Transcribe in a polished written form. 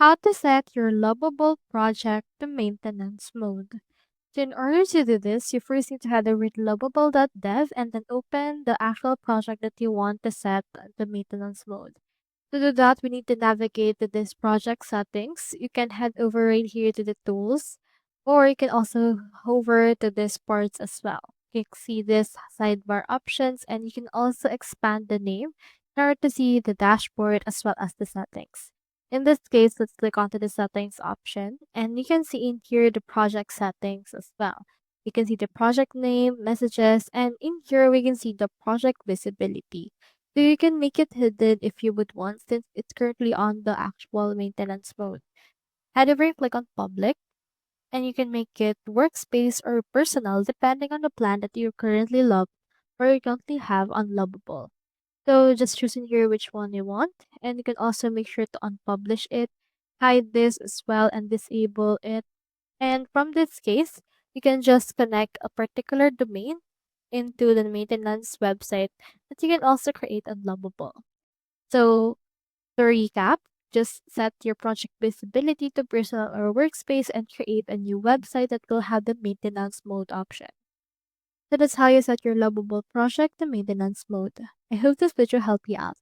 How to set your Lovable project to maintenance mode. So in order to do this, you first need to head over to lovable.dev and then open the actual project that you want to set the maintenance mode. To do that, we need to navigate to this project settings. You can head over right here to the tools, or you can also hover to this parts as well. You can see this sidebar options, and you can also expand the name in order to see the dashboard as well as the settings. In this case, let's click onto the settings option, and you can see in here the project settings as well. You can see the project name, messages, and in here we can see the project visibility. So you can make it hidden if you would want since it's currently on the actual maintenance mode. Head over and click on public and you can make it workspace or personal depending on the plan that you currently love or you currently have on Lovable. So just choose in here which one you want and you can also make sure to unpublish it, hide this as well and disable it. And from this case, you can just connect a particular domain into the maintenance website that you can also create on Lovable. So to recap, just set your project visibility to personal or workspace and create a new website that will have the maintenance mode option. So that's how you set your Lovable project to maintenance mode. I hope this video helped you out.